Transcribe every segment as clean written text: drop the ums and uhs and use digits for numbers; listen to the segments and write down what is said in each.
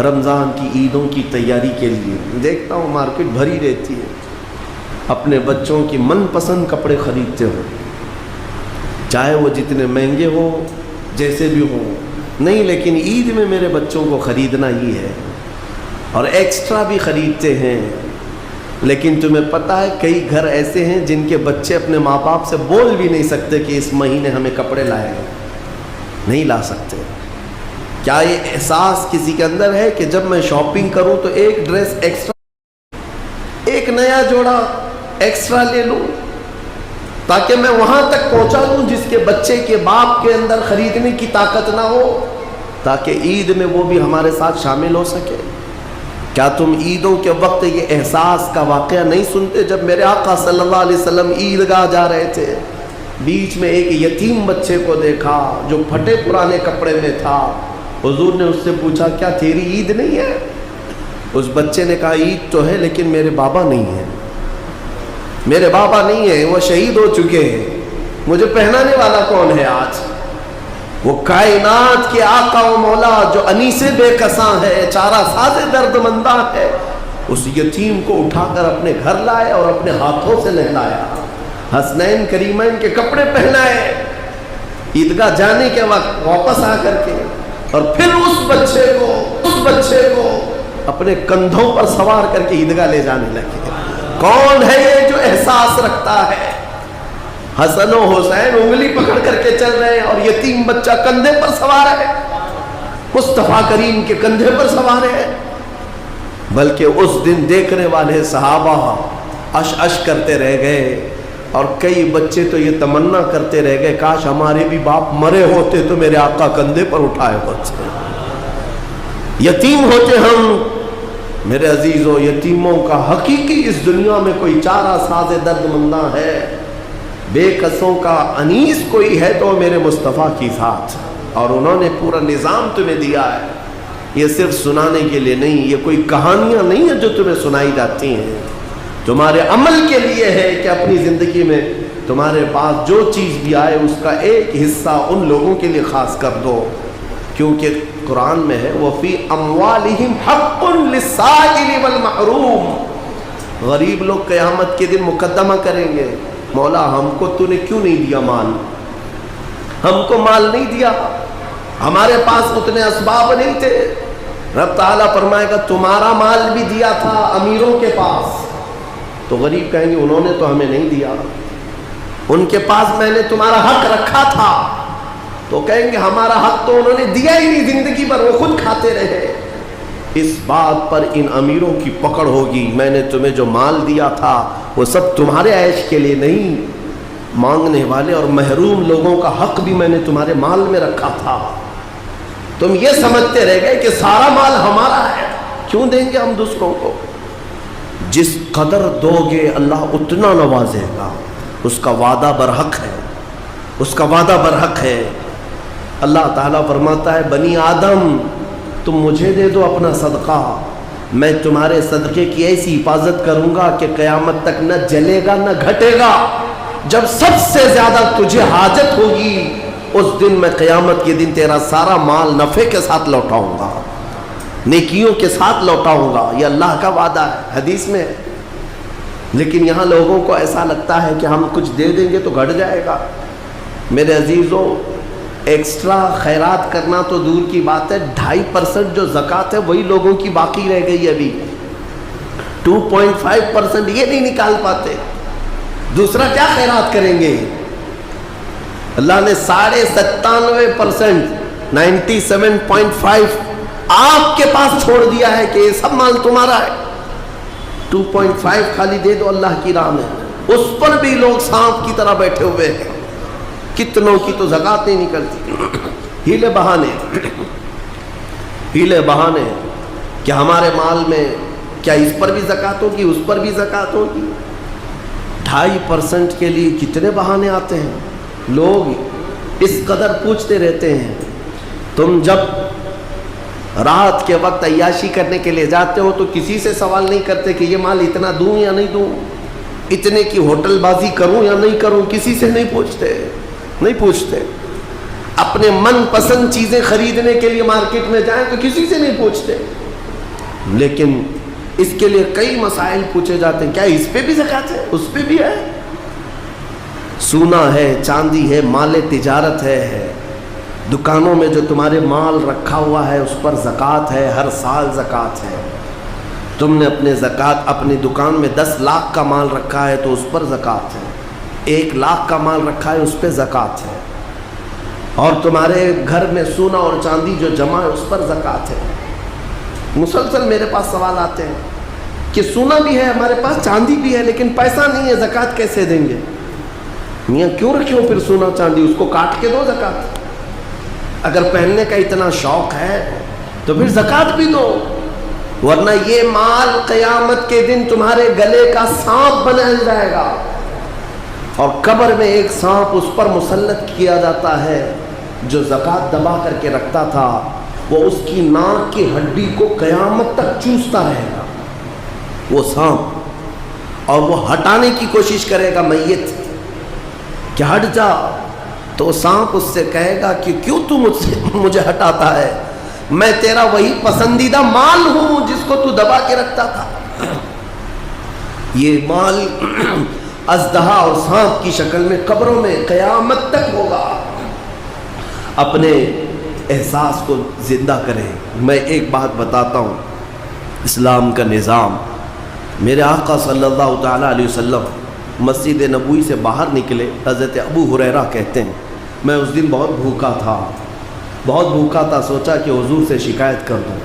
رمضان کی عیدوں کی تیاری کے لیے دیکھتا ہوں مارکیٹ بھری رہتی ہے، اپنے بچوں کی من پسند کپڑے خریدتے ہو، چاہے وہ جتنے مہنگے ہوں جیسے بھی ہوں، نہیں لیکن عید میں میرے بچوں کو خریدنا ہی ہے، اور ایکسٹرا بھی خریدتے ہیں۔ لیکن تمہیں پتہ ہے کئی گھر ایسے ہیں جن کے بچے اپنے ماں باپ سے بول بھی نہیں سکتے کہ اس مہینے ہمیں کپڑے لائے گا، نہیں لا سکتے۔ کیا یہ احساس کسی کے اندر ہے کہ جب میں شاپنگ کروں تو ایک ڈریس ایکسٹرا، ایک نیا جوڑا ایکسٹرا لے لوں تاکہ میں وہاں تک پہنچا لوں جس کے بچے کے باپ کے اندر خریدنے کی طاقت نہ ہو، تاکہ عید میں وہ بھی ہمارے ساتھ شامل ہو سکے؟ کیا تم عیدوں کے وقت یہ احساس کا واقعہ نہیں سنتے؟ جب میرے آقا صلی اللہ علیہ وسلم عیدگاہ جا رہے تھے، بیچ میں ایک یتیم بچے کو دیکھا جو پھٹے پرانے کپڑے میں تھا۔ حضور نے اس سے پوچھا کیا تیری عید نہیں ہے؟ اس بچے نے کہا عید تو ہے لیکن میرے بابا نہیں ہیں، میرے بابا نہیں ہیں، وہ شہید ہو چکے ہیں، مجھے پہنانے والا کون ہے آج؟ وہ کائنات کے آقا و مولا جو انیس بے کساں ہے، چارہ ساز درد منداں ہے، اس یتیم کو اٹھا کر اپنے گھر لائے اور اپنے ہاتھوں سے نہلایا، حسنین کریمین کے کپڑے پہنائے، عیدگاہ جانے کے وقت واپس آ کر کے، اور پھر اس بچے کو اپنے کندھوں پر سوار کر کے عیدگاہ لے جانے لگے۔ کون ہے یہ جو احساس رکھتا ہے؟ حسن و حسین انگلی پکڑ کر کے چل رہے ہیں اور یتیم بچہ کندھے پر سوار ہے، مصطفیٰ کریم کے کندھے پر سوار ہے۔ بلکہ اس دن دیکھنے والے صحابہ اش اش کرتے رہ گئے، اور کئی بچے تو یہ تمنا کرتے رہ گئے کاش ہمارے بھی باپ مرے ہوتے تو میرے آقا کندھے پر اٹھائے ہوتے، یتیم ہوتے ہم۔ میرے عزیزو، یتیموں کا حقیقی اس دنیا میں کوئی چارہ ساز درد منداں ہے، بے قصوں کا انیس کوئی ہے تو میرے مصطفیٰ کی ذات، اور انہوں نے پورا نظام تمہیں دیا ہے۔ یہ صرف سنانے کے لیے نہیں، یہ کوئی کہانیاں نہیں ہیں جو تمہیں سنائی جاتی ہیں، تمہارے عمل کے لیے ہے کہ اپنی زندگی میں تمہارے پاس جو چیز بھی آئے اس کا ایک حصہ ان لوگوں کے لیے خاص کر دو، کیونکہ قرآن میں ہے وَفِي أَمْوَالِهِمْ حَقٌّ لِلسَّائِلِ وَالْمَحْرُومِ۔ غریب لوگ قیامت کے دن مقدمہ کریں گے، مولا ہم کو تو نے کیوں نہیں دیا مال، ہم کو مال نہیں دیا، ہمارے پاس اتنے اسباب نہیں تھے۔ رب تعالیٰ فرمائے گا تمہارا مال بھی دیا تھا امیروں کے پاس، تو غریب کہیں گے انہوں نے تو ہمیں نہیں دیا، ان کے پاس میں نے تمہارا حق رکھا تھا، تو کہیں گے ہمارا حق تو انہوں نے دیا ہی نہیں، زندگی پر وہ خود کھاتے رہے۔ اس بات پر ان امیروں کی پکڑ ہوگی، میں نے تمہیں جو مال دیا تھا وہ سب تمہارے عیش کے لیے نہیں، مانگنے والے اور محروم لوگوں کا حق بھی میں نے تمہارے مال میں رکھا تھا۔ تم یہ سمجھتے رہ گئے کہ سارا مال ہمارا ہے، کیوں دیں گے ہم دوسروں کو؟ جس قدر دو گے اللہ اتنا نوازے گا، اس کا وعدہ برحق ہے، اس کا وعدہ برحق ہے۔ اللہ تعالیٰ فرماتا ہے بنی آدم تم مجھے دے دو اپنا صدقہ، میں تمہارے صدقے کی ایسی حفاظت کروں گا کہ قیامت تک نہ جلے گا نہ گھٹے گا۔ جب سب سے زیادہ تجھے حاجت ہوگی اس دن میں قیامت کے دن تیرا سارا مال نفع کے ساتھ لوٹاؤں گا، نیکیوں کے ساتھ لوٹاؤں گا، یہ اللہ کا وعدہ ہے، حدیث میں ہے۔ لیکن یہاں لوگوں کو ایسا لگتا ہے کہ ہم کچھ دے دیں گے تو گھٹ جائے گا۔ میرے عزیزوں، ایکسٹرا خیرات کرنا تو دور کی بات ہے، 2.5% جو زکوٰۃ ہے وہی لوگوں کی باقی رہ گئی ابھی، 2.5% یہ نہیں نکال پاتے، دوسرا کیا خیرات کریں گے؟ اللہ نے 97.5%، 97.5 آپ کے پاس چھوڑ دیا ہے کہ یہ سب مال تمہارا ہے، 2.5 خالی دے دو اللہ کی راہ میں، اس پر بھی لوگ سانپ کی طرح بیٹھے ہوئے ہیں، کتنوں کی تو زکوٰۃ نہیں نکلتی، ہیلے بہانے کہ ہمارے مال میں کیا اس پر بھی زکوٰۃ ہوگی، اس پر بھی زکوٰۃ ہوگی۔ 2.5% کے لیے کتنے بہانے آتے ہیں، لوگ اس قدر پوچھتے رہتے ہیں۔ تم جب رات کے وقت عیاشی کرنے کے لیے جاتے ہو تو کسی سے سوال نہیں کرتے کہ یہ مال اتنا دوں یا نہیں دوں، اتنے کی ہوٹل بازی کروں یا نہیں کروں، کسی سے نہیں پوچھتے۔ اپنے من پسند چیزیں خریدنے کے لیے مارکیٹ میں جائیں تو کسی سے نہیں پوچھتے، لیکن اس کے لیے کئی مسائل پوچھے جاتے ہیں، کیا اس پہ بھی زکوٰۃ ہے؟ اس پہ بھی ہے۔ سونا ہے، چاندی ہے، مال تجارت ہے، دکانوں میں جو تمہارے مال رکھا ہوا ہے اس پر زکوٰۃ ہے، ہر سال زکوٰۃ ہے۔ تم نے اپنے زکوٰۃ اپنی دکان میں 10 لاکھ کا مال رکھا ہے تو اس پر زکوٰۃ ہے، 1 لاکھ کا مال رکھا ہے اس پہ زکوٰۃ ہے، اور تمہارے گھر میں سونا اور چاندی جو جمع ہے اس پر زکوٰۃ ہے۔ مسلسل میرے پاس سوال آتے ہیں کہ سونا بھی ہے ہمارے پاس، چاندی بھی ہے، لیکن پیسہ نہیں ہے، زکوٰۃ کیسے دیں گے؟ میاں کیوں رکھے ہو پھر سونا چاندی؟ اس کو کاٹ کے دو زکوٰۃ۔ اگر پہننے کا اتنا شوق ہے تو پھر زکوٰۃ بھی دو، ورنہ یہ مال قیامت کے دن تمہارے گلے کا سانپ بنا جائے گا، اور قبر میں ایک سانپ اس پر مسلط کیا جاتا ہے جو زکوٰۃ دبا کر کے رکھتا تھا، وہ اس کی ناک کی ہڈی کو قیامت تک چوستا رہے گا وہ سانپ، اور وہ ہٹانے کی کوشش کرے گا میت کہ ہٹ جا، تو سانپ اس سے کہے گا کہ کیوں تو مجھے ہٹاتا ہے، میں تیرا وہی پسندیدہ مال ہوں جس کو تو دبا کے رکھتا تھا۔ یہ مال اژدہا اور سانپ کی شکل میں قبروں میں قیامت تک ہوگا۔ اپنے احساس کو زندہ کریں۔ میں ایک بات بتاتا ہوں، اسلام کا نظام، میرے آقا صلی اللہ تعالیٰ علیہ وسلم مسجد نبوی سے باہر نکلے، حضرت ابو ہریرہ کہتے ہیں میں اس دن بہت بھوکا تھا، سوچا کہ حضور سے شکایت کر دوں۔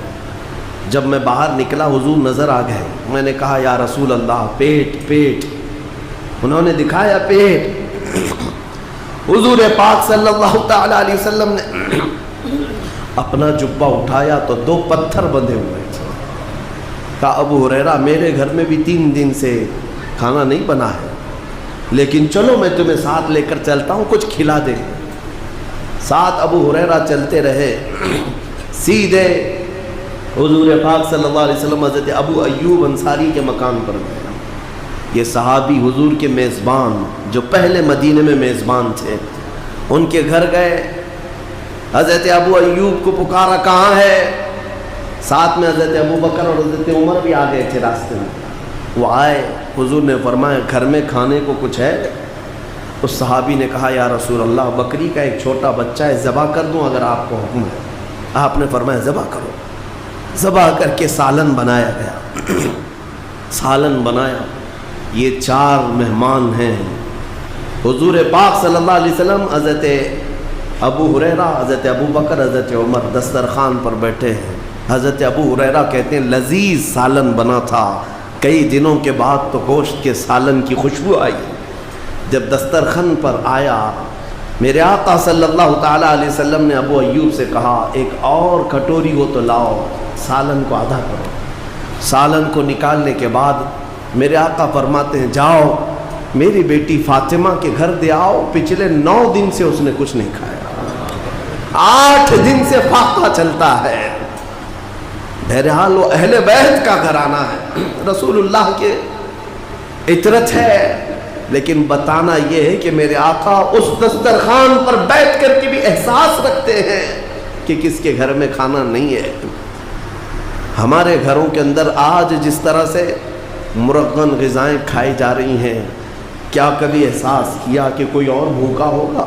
جب میں باہر نکلا حضور نظر آ گئے، میں نے کہا یا رسول اللہ پیٹ، انہوں نے دکھایا پیٹ۔ حضور پاک صلی اللہ تعالیٰ علیہ وسلم نے اپنا جبہ اٹھایا تو 2 پتھر بندھے ہوئے تھے۔ کہا ابو ہریرہ میرے گھر میں بھی 3 دن سے کھانا نہیں بنا ہے، لیکن چلو میں تمہیں ساتھ لے کر چلتا ہوں، کچھ کھلا دے۔ ساتھ ابو ہریرہ چلتے رہے، سیدھے حضور پاک صلی اللہ علیہ وسلم حضرت ابو ایوب انصاری کے مکان پر گئے۔ یہ صحابی حضور کے میزبان جو پہلے مدینے میں میزبان تھے، ان کے گھر گئے، حضرت ابو ایوب کو پکارا کہاں ہے؟ ساتھ میں حضرت ابو بکر اور حضرت عمر بھی آ گئے تھے راستے میں۔ وہ آئے، حضور نے فرمایا گھر میں کھانے کو کچھ ہے؟ اس صحابی نے کہا یا رسول اللہ بکری کا ایک چھوٹا بچہ ہے، ذبح کر دوں اگر آپ کو حکم ہے؟ آپ نے فرمایا ذبح کرو۔ ذبح کر کے سالن بنایا گیا، سالن بنایا۔ یہ 4 مہمان ہیں، حضور پاک صلی اللہ علیہ وسلم، حضرت ابو ہریرہ، حضرت ابو بکر، حضرت عمر دسترخوان پر بیٹھے ہیں۔ حضرت ابو ہریرہ کہتے ہیں لذیذ سالن بنا تھا، کئی دنوں کے بعد تو گوشت کے سالن کی خوشبو آئی۔ جب دسترخوان پر آیا، میرے آقا صلی اللہ تعالیٰ علیہ وسلم نے ابو ایوب سے کہا ایک اور کٹوری ہو تو لاؤ، سالن کو آدھا کرو۔ سالن کو نکالنے کے بعد میرے آقا فرماتے ہیں جاؤ میری بیٹی فاطمہ کے گھر دے آؤ، پچھلے 9 دن سے اس نے کچھ نہیں کھایا، 8 دن سے فاقہ چلتا ہے۔ بہرحال وہ اہل بیت کا گھرانہ ہے، رسول اللہ کے عطرت ہے، لیکن بتانا یہ ہے کہ میرے آقا اس دسترخوان پر بیٹھ کر کے بھی احساس رکھتے ہیں کہ کس کے گھر میں کھانا نہیں ہے۔ ہمارے گھروں کے اندر آج جس طرح سے مرغن غذائیں کھائی جا رہی ہیں، کیا کبھی احساس کیا کہ کوئی اور بھوکا ہوگا؟